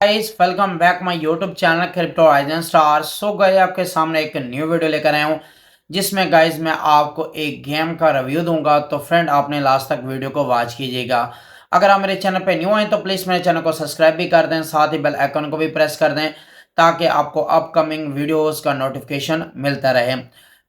Guys welcome back my YouTube channel crypto Ryzen star. So guys आपके सामने एक new video लेकर आया हूं जिसमें गाइस मैं आपको एक गेम का रिव्यू दूंगा। तो फ्रेंड आपने लास्ट तक वीडियो को वॉच कीजिएगा। अगर आप मेरे चैनल पे न्यू हैं तो प्लीज़ मेरे चैनल को सब्सक्राइब भी कर दें, साथ ही बेल आइकन को भी प्रेस कर दें ताकि आपको अपकमिंग वीडियोज़ का नोटिफिकेशन मिलता रहे।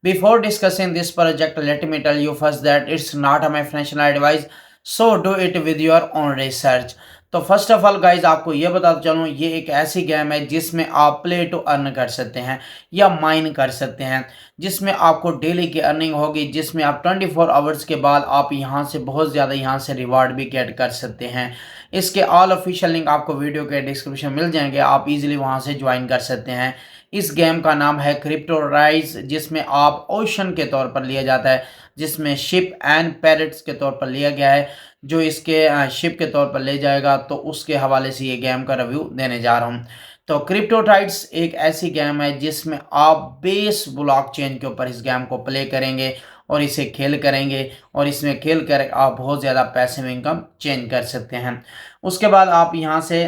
Before discussing this project, let me tell you first that it's not my financial advice, so do it with your own research। तो फर्स्ट ऑफ ऑल गाइज आपको ये बताता चलूँ, ये एक ऐसी गेम है जिसमें आप प्ले टू अर्न कर सकते हैं या माइन कर सकते हैं, जिसमें आपको डेली की अर्निंग होगी, जिसमें आप 24 आवर्स के बाद आप यहाँ से बहुत ज़्यादा यहाँ से रिवार्ड भी गेट कर सकते हैं। इसके ऑल ऑफिशियल लिंक आपको वीडियो के डिस्क्रिप्शन मिल जाएंगे, आप इजीली वहाँ से ज्वाइन कर सकते हैं। इस गेम का नाम है क्रिप्टो राइज, जिसमें आप ओशन के तौर पर लिया जाता है, जिसमें शिप एंड पैरेट्स के तौर पर लिया गया है। जो इसके शिप के तौर पर ले जाएगा तो उसके हवाले से ये गेम का रिव्यू देने जा रहा हूँ। तो क्रिप्टोटाइड्स एक ऐसी गेम है जिसमें आप बेस ब्लॉकचेन के ऊपर इस गेम को प्ले करेंगे और इसे खेल करेंगे, और इसमें खेल कर आप बहुत ज़्यादा पैसिव इनकम चेंज कर सकते हैं। उसके बाद आप यहाँ से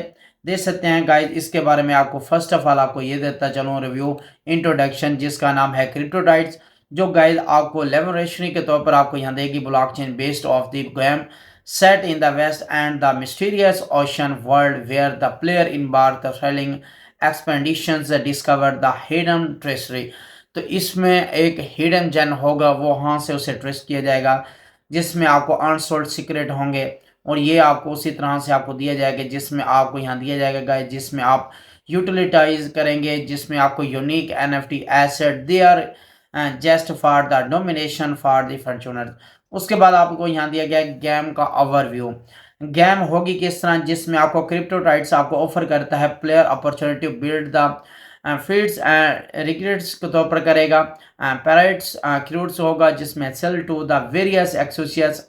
दे सकते हैं गाइज। इसके बारे में आपको फर्स्ट ऑफ ऑल आपको ये देता चलूँ रिव्यू इंट्रोडक्शन, जिसका नाम है क्रिप्टोटाइड्स, जो गाइज आपको लेबोरेटरी के तौर पर आपको यहाँ देगी blockchain based of the game set in the west and the mysterious ocean world where the player embark the thrilling expeditions discover the hidden treasury। तो इसमें एक हिडन जेन होगा, वो वहाँ से उसे ट्रेस किया जाएगा, जिसमें आपको अनसोल्ड सीक्रेट होंगे, और ये आपको उसी तरह से आपको दिया जाएगा, जिसमें आपको यहाँ दिया जाएगा गाइस, जिसमें आप यूटिलिटाइज करेंगे, जिसमें आपको unique NFT asset they are just for the domination for the fortuner. उसके बाद आपको यहाँ दिया गया गेम का ओवरव्यू। गेम होगी किस तरह, जिसमें आपको क्रिप्टोटाइड्स आपको ऑफर करता है player opportunity build the feeds recruits के तौर पर करेगा। पैरेट्स क्रूट्स होगा, जिसमें सेल टू द वेरियस एक्सोसिएट्स,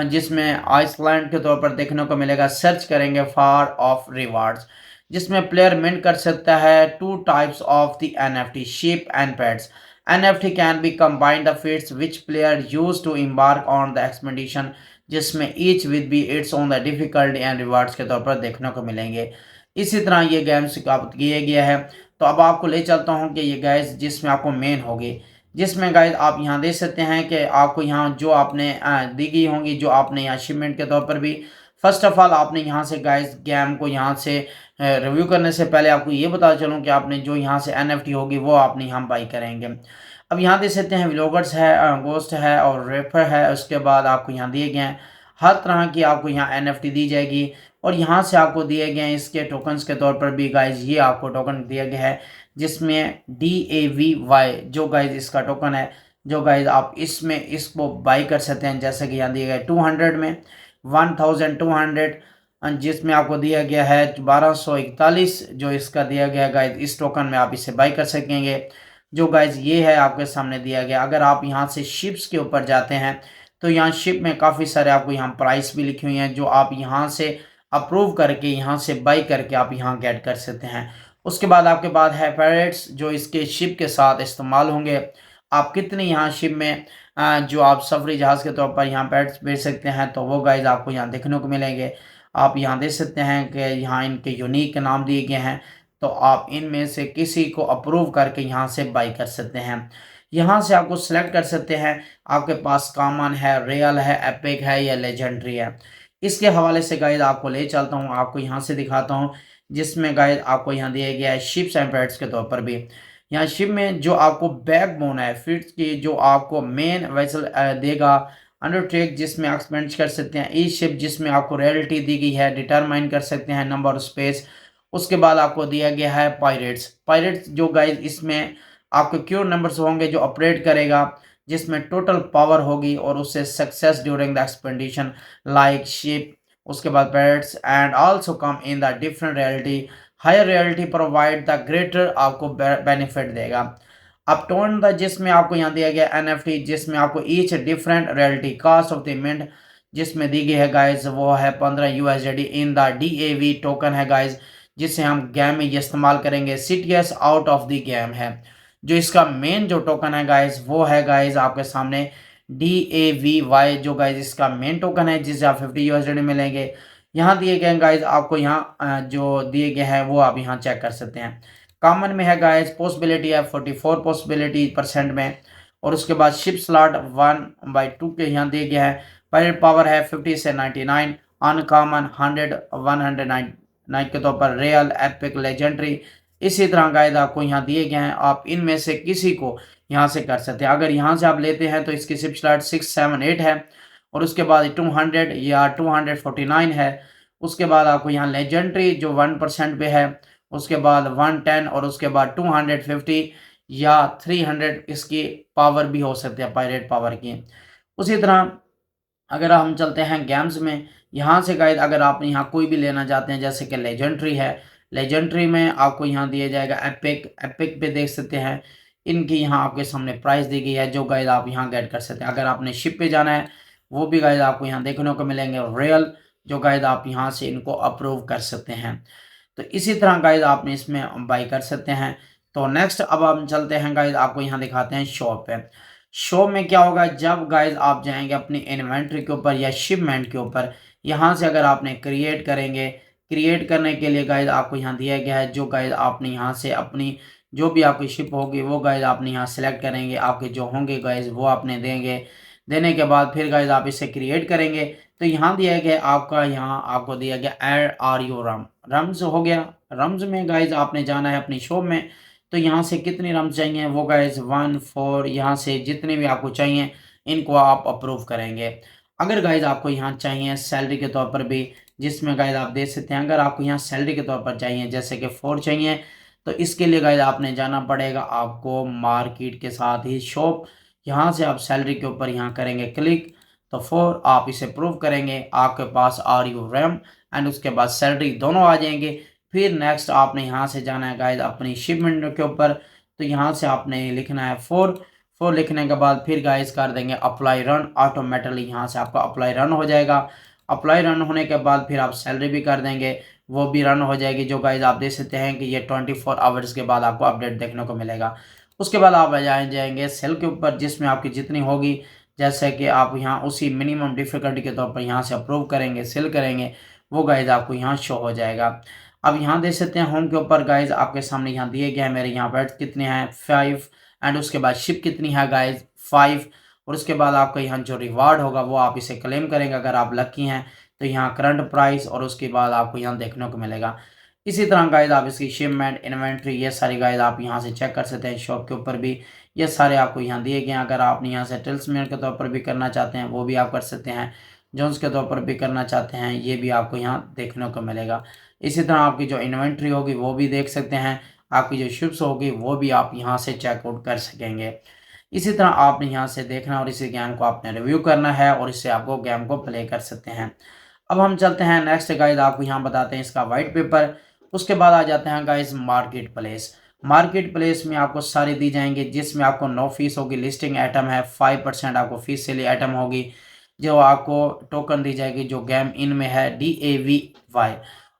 जिसमें आइसलैंड के तौर पर देखने को मिलेगा। सर्च करेंगे फॉर ऑफ रिवार्ड्स, जिसमें प्लेयर मिंट कर सकता है two types of the NFT ship and pets. NFT can be combined the feats which player use to embark on the expedition, जिसमें each with be its own the difficulty and rewards के तौर पर देखने को मिलेंगे। इसी तरह ये गेम्स का किया गया है। तो अब आपको ले चलता हूँ कि ये गाइस जिसमें आपको मेन होगी, जिसमें गाइस आप यहाँ देख सकते हैं कि आपको यहाँ जो आपने दी गई होंगी, जो आपने यहाँ अचीवमेंट के तौर पर भी। फर्स्ट ऑफ ऑल आपने यहाँ से गाइस गेम को यहाँ से रिव्यू करने से पहले आपको ये बता चलूँ कि आपने जो यहाँ से एनएफटी होगी वो आपने यहाँ बाई करेंगे। अब यहाँ देख सकते हैं व्लॉगर्स है, गोस्ट है और रेफर है। उसके बाद आपको यहाँ दिए गए हैं हर तरह की आपको यहाँ एनएफटी दी जाएगी, और यहाँ से आपको दिए गए हैं इसके टोकन्स के तौर पर भी गाइज ये आपको टोकन दिया गया है, जिसमें DAVY जो गाइज इसका टोकन है, जो गाइज आप इसमें इसको बाई कर सकते हैं। जैसे कि यहाँ दिए गए 200 में 1200, जिसमें आपको दिया गया है 1241 जो इसका दिया गया है गाइज, इस टोकन में आप इसे बाई कर सकेंगे। जो गाइज ये है आपके सामने दिया गया। अगर आप यहाँ से शिप्स के ऊपर जाते हैं तो यहाँ शिप में काफ़ी सारे आपको यहाँ प्राइस भी लिखी हुई हैं, जो आप यहाँ से अप्रूव करके यहाँ से बाई करके आप यहाँ गेट कर सकते हैं। उसके बाद आपके पास है पैरेट्स, जो इसके शिप के साथ इस्तेमाल होंगे। आप कितनी यहाँ शिप में जो आप सफरी जहाज़ के तौर पर यहाँ पैरेट्स बेच सकते हैं, तो वो गाइज आपको यहाँ देखने को मिलेंगे। आप यहाँ देख सकते हैं कि यहाँ इनके यूनिक नाम दिए गए हैं, तो आप इनमें से किसी को अप्रूव करके यहाँ से बाई कर सकते हैं। यहाँ से आपको सेलेक्ट कर सकते हैं, आपके पास कॉमन है, रियल है, एपिक है या लेजेंडरी है। इसके हवाले से गाइड आपको ले चलता हूँ, आपको यहाँ से दिखाता हूँ, जिसमें गाइड आपको यहाँ दिया गया है शिप्स एंड पैरेट्स के तौर पर भी। यहाँ शिप में जो आपको बैकबोन है फिट्स की, जो आपको मेन वेसल देगा अंडरटेक, जिसमें आप स्पेंड कर सकते हैं। ई शिप जिसमें आपको रॉयल्टी दी गई है, डिटरमाइन कर सकते हैं नंबर ऑफ स्पेस। उसके बाद आपको दिया गया है पायरेट्स जो गाइज इसमें आपके क्योर नंबर्स होंगे जो ऑपरेट करेगा, जिसमें टोटल पावर होगी और उससे success during the expedition like ship. उसके बाद pirates and also come in the different reality, higher reality provide the greater आपको बेनिफिट देगा। अब टोन द जिसमें आपको यहाँ दिया गया एनएफटी, जिसमें आपको each different reality cast of the mint जिसमें दी गई है गाइज वो है 15 USD in the DAV token है गाइज, जिसे हम गेम में ये इस्तेमाल करेंगे। CTS out of the game है। जो इसका मेन जो टोकन है गाइज वो है गाइज आपके सामने DAVY, जो गाइज इसका मेन टोकन है, जिसे आप 50 USD मिलेंगे। यहाँ दिए गए गाइज आपको यहाँ जो दिए गए हैं वो आप यहाँ चेक कर सकते हैं। कॉमन में है गाइज पॉसिबिलिटी है 44 पॉसिबिलिटी परसेंट में, और उसके बाद शिप स्लॉट 1/2 के यहाँ दिए गए हैं। पायरेट पावर है 50 से 99, अनकॉमन 100 109 के तौर पर, रियल एपिक लेजेंडरी। इसी तरह गाइज आपको यहाँ दिए गए हैं, आप इनमें से किसी को यहाँ से कर सकते हैं। अगर यहाँ से आप लेते हैं तो इसकी शिप स्लॉट 6 7 8 है, और उसके बाद 200 या 249 है। उसके बाद आपको यहाँ लेजेंडरी जो 1% पे है, उसके बाद 110, और उसके बाद 250 या 300 इसकी पावर भी हो सकती है पायरेट पावर की। उसी तरह अगर हम चलते हैं गेम्स में, यहाँ से गाइड अगर आप यहाँ कोई भी लेना चाहते हैं जैसे कि लेजेंडरी है, लेजेंडरी में आपको यहाँ दिया जाएगा एपिक। एपिक पे देख सकते हैं इनकी यहाँ आपके सामने प्राइस दी गई है जो गाइड आप यहाँ गेट कर सकते हैं। अगर आपने शिप पे जाना है वो भी गाइड आपको यहाँ देखने को मिलेंगे रियल, जो गाइड आप यहाँ से इनको अप्रूव कर सकते हैं। तो इसी तरह गाइड आपने इसमें बाई कर सकते हैं। तो नेक्स्ट अब हम चलते हैं गाइड, आपको यहाँ दिखाते हैं शॉप पे। शो में क्या होगा, जब गाइज आप जाएंगे अपनी इन्वेंट्री के ऊपर या शिपमेंट के ऊपर, यहाँ से अगर आपने क्रिएट करेंगे, क्रिएट करने के लिए गाइज आपको यहाँ दिया गया है जो गाइज आपने यहाँ से अपनी जो भी आपकी शिप होगी वो गाइज आपने यहाँ सेलेक्ट करेंगे, आपके जो होंगे गाइज वो आपने देंगे। देने के बाद फिर गाइज आप इसे क्रिएट करेंगे तो यहाँ दिया गया आपका, यहाँ आपको दिया गया एड आर यू रम, रम्स हो गया। रम्स में गाइज आपने जाना है अपनी शॉप में, तो यहाँ से कितनी रम्स चाहिए वो गाइज 1 4 यहाँ से जितने भी आपको चाहिए इनको आप अप्रूव करेंगे। अगर गाइज आपको यहाँ चाहिए सैलरी के तौर पर भी, जिसमें गाइज आप देख सकते हैं अगर आपको यहाँ सैलरी के तौर पर चाहिए जैसे कि 4 चाहिए, तो इसके लिए गाइज आपने जाना पड़ेगा आपको मार्केट के साथ ही शॉप। यहाँ से आप सैलरी के ऊपर यहाँ करेंगे क्लिक, तो 4 आप इसे प्रूव करेंगे, आपके पास आर यू रैम एंड उसके बाद सैलरी दोनों आ जाएंगे। फिर नेक्स्ट आपने यहाँ से जाना है गाइज अपनी शिपमेंट के ऊपर, तो यहाँ से आपने लिखना है 4 लिखने के बाद फिर गाइज कर देंगे अप्लाई रन, ऑटोमेटिकली यहाँ से आपका अप्लाई रन हो जाएगा। अप्लाई रन होने के बाद फिर आप सैलरी भी कर देंगे, वो भी रन हो जाएगी, जो गाइज आप देख सकते हैं कि ये 24 आवर्स के बाद आपको अपडेट देखने को मिलेगा। उसके बाद आप जाएंगे सेल के ऊपर जिसमें आपकी जितनी होगी, जैसे कि आप यहाँ उसी मिनिमम डिफिकल्टी के तौर पर यहाँ से अप्रूव करेंगे, सेल करेंगे, वो गाइज आपको यहाँ शो हो जाएगा। अब यहाँ देख सकते हैं होम के ऊपर गाइज आपके सामने यहाँ दिए गए हैं मेरे यहाँ बैट कितने हैं 5, एंड उसके बाद शिप कितनी है गाइज 5, और उसके बाद आपका यहाँ जो रिवार्ड होगा वो आप इसे क्लेम करेंगे अगर आप लकी हैं, तो यहाँ करंट प्राइस, और उसके बाद आपको यहाँ देखने को मिलेगा। इसी तरह गाइज आप इसकी शिपमेंट इन्वेंट्री ये सारी गाइज आप यहाँ से चेक कर सकते हैं। शॉप के ऊपर भी ये सारे आपको यहाँ दिए गए हैं। अगर आपने यहाँ से टेल्समेयर के तौर पर भी करना चाहते हैं वो भी आप कर सकते हैं, जोन्स के तौर पर भी करना चाहते हैं ये भी आपको यहाँ देखने को मिलेगा। इसी तरह आपकी जो इन्वेंट्री होगी वो भी देख सकते हैं, आपकी जो शिप्स होगी वो भी आप यहाँ से चेकआउट कर सकेंगे। इसी तरह आपने यहाँ से देखना और इसी गेम को आपने रिव्यू करना है और इससे आपको गेम को प्ले कर सकते हैं। अब हम चलते हैं नेक्स्ट गाइज, आपको यहाँ बताते हैं इसका वाइट पेपर। उसके बाद आ जाते हैं guys market place. Market place में आपको सारी दी जाएंगे जिसमें आपको नो फीस होगी, लिस्टिंग आइटम है, 5% आपको फीस से लिए आइटम होगी, जो आपको टोकन दी जाएगी जो गेम इन में है DAVY।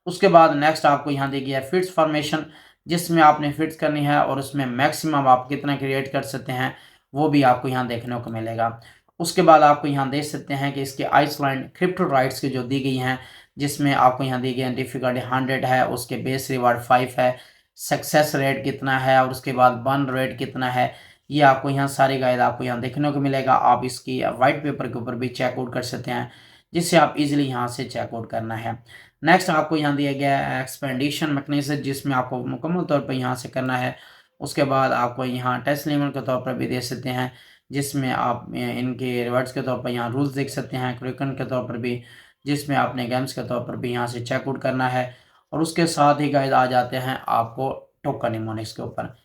उसके बाद नेक्स्ट आपको यहाँ दी गई है फिट्स फॉर्मेशन, जिसमें आपने फिट्स करनी है और उसमें मैक्सिमम आप कितना क्रिएट कर सकते हैं वो भी आपको यहाँ देखने को मिलेगा। उसके बाद आपको यहाँ देख सकते हैं कि इसके आइसलैंड क्रिप्टो राइट्स की जो दी गई हैं, जिसमें आपको यहाँ दी गई है डिफिकल्टी 100 है, उसके बेस रिवार्ड 5 है, सक्सेस रेट कितना है और उसके बाद बर्न रेट कितना है, ये आपको यहाँ सारी गाइड आपको यहाँ देखने को मिलेगा। आप इसकी वाइट पेपर के ऊपर भी चेकआउट कर सकते हैं, जिससे आप इजीली यहाँ से चेकआउट करना है। नेक्स्ट आपको यहाँ दिया गया है एक्सपेंडिशन मैकेनिज्म, जिसमें आपको मुकम्मल तौर पर यहाँ से करना है। उसके बाद आपको यहाँ टेस्ट लेवल के तौर पर भी दे सकते हैं, जिसमें आप इनके रिवर्ट्स के तौर पर यहाँ रूल्स देख सकते हैं, क्रिकन के तौर पर भी, जिसमें आपने गेम्स के तौर पर भी यहाँ से चेकआउट करना है। और उसके साथ ही गाइड आ जाते हैं आपको टोकन इमोनिक्स के ऊपर।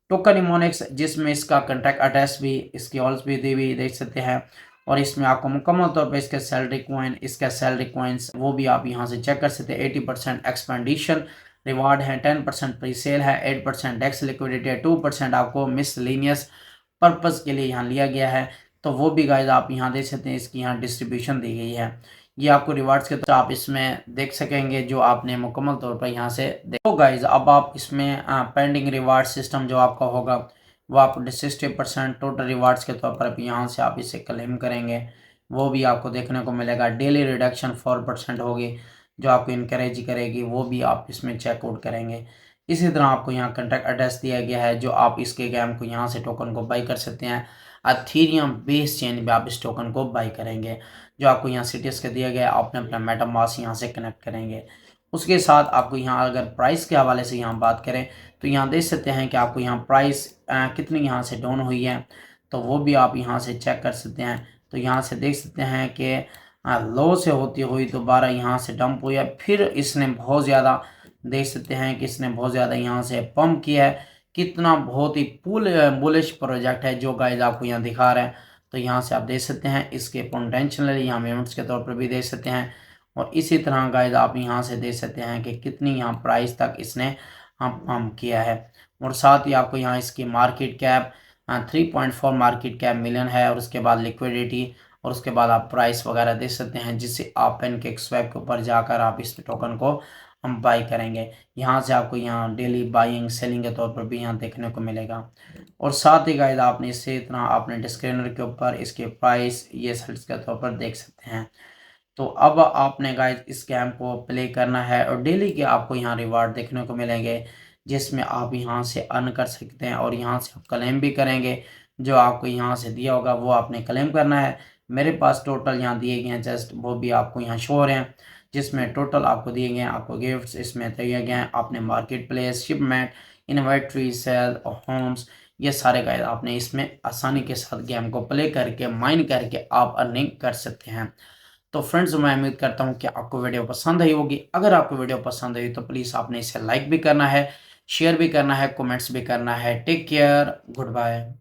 टोकन इमोनिक्स जिसमें इसका कॉन्ट्रैक्ट अटैच भी, इसकी ऑल्स भी दी हुई देख सकते हैं, और इसमें आपको मुकम्मल तौर पे इसके सैलरी कॉइन, इसका सैलरी कॉइन्स वो भी आप यहाँ से चेक कर सकते हैं। 80% एक्सपेंडिशन रिवार्ड है, 10% प्री सेल है, 8% डेक्स लिक्विडिटी है, 2% आपको मिसलेनियस पर्पज़ के लिए यहाँ लिया गया है, तो वो भी गाइज आप यहाँ देख सकते हैं, इसकी यहाँ डिस्ट्रीब्यूशन दी गई है। ये आपको रिवार्ड्स के तो आप इसमें देख सकेंगे जो आपने मुकम्मल तौर पर यहाँ से देखो गाइज। अब आप इसमें पेंडिंग रिवार्ड सिस्टम जो आपका होगा वो आप 60% टोटल रिवार्ड्स के तौर पर यहाँ से आप इसे क्लेम करेंगे, वो भी आपको देखने को मिलेगा। डेली रिडक्शन 4% होगी, जो आपको इनकरेज करेगी, वो भी आप इसमें चेकआउट करेंगे। इसी तरह आपको यहाँ कॉन्टैक्ट एड्रेस दिया गया है, जो आप इसके गेम को यहाँ से टोकन को बाई कर सकते हैं। अथीरियम बेस चेन पे आप इस टोकन को बाई करेंगे, जो आपको यहाँ सिटीज का दिया गया है। आपने अपना मेटामास्क यहाँ से कनेक्ट करेंगे। उसके साथ आपको यहाँ अगर प्राइस के हवाले से यहाँ बात करें तो यहाँ देख सकते हैं कि आपको यहाँ प्राइस कितनी यहाँ से डाउन हुई है, तो वो भी आप यहाँ से चेक कर सकते हैं। तो यहाँ से देख सकते हैं कि लो से होती हुई दोबारा यहाँ से डंप हुई है, फिर इसने बहुत ज़्यादा देख सकते हैं कि इसने बहुत ज़्यादा यहाँ से पंप किया है। कितना बहुत ही बुलिश प्रोजेक्ट है जो गाइस आपको यहाँ दिखा रहे हैं। तो यहाँ से आप देख सकते हैं इसके पोटेंशियल यहाँ मूवमेंट्स के तौर पर भी देख सकते हैं। और इसी तरह गाइस आप यहाँ से देख सकते हैं कि कितनी यहाँ प्राइस तक इसने पंप किया है। और साथ ही आपको यहाँ इसकी market cap 3.4 market cap million है। और उसके बाद लिक्विडिटी और उसके बाद आप प्राइस वगैरह देख सकते हैं, जिससे आप पेनकेक स्वैप के ऊपर जाकर आप इस टोकन को हम बाई करेंगे। यहाँ से आपको यहाँ डेली बाइंग सेलिंग के तौर पर भी यहाँ देखने को मिलेगा। और साथ ही गाइस आपने इससे इतना आपने डिस्क्लेमर के ऊपर इसके प्राइस ये सेल्स के तौर पर देख सकते हैं। तो अब आपने गाइस इस गेम को प्ले करना है और डेली के आपको यहाँ रिवार्ड देखने को मिलेंगे, जिसमें आप यहाँ से अर्न कर सकते हैं और यहाँ से आप क्लेम भी करेंगे। जो आपको यहाँ से दिया होगा वो आपने क्लेम करना है। मेरे पास टोटल यहाँ दिए गए हैं, जस्ट वो भी आपको यहाँ शो हो रहे हैं, जिसमें टोटल आपको दिए गए हैं। आपको गिफ्ट्स इसमें दिए गए हैं, आपने market place, shipment, inventory, sale और होम्स, ये सारे गाइस आपने इसमें आसानी के साथ गेम को प्ले करके माइन करके आप अर्निंग कर सकते हैं। तो फ्रेंड्स मैं उम्मीद करता हूँ कि आपको वीडियो पसंद आई होगी। अगर आपको वीडियो पसंद आई तो प्लीज़ आपने इसे लाइक भी करना है, शेयर भी करना है, कमेंट्स भी करना है। Take care, good bye.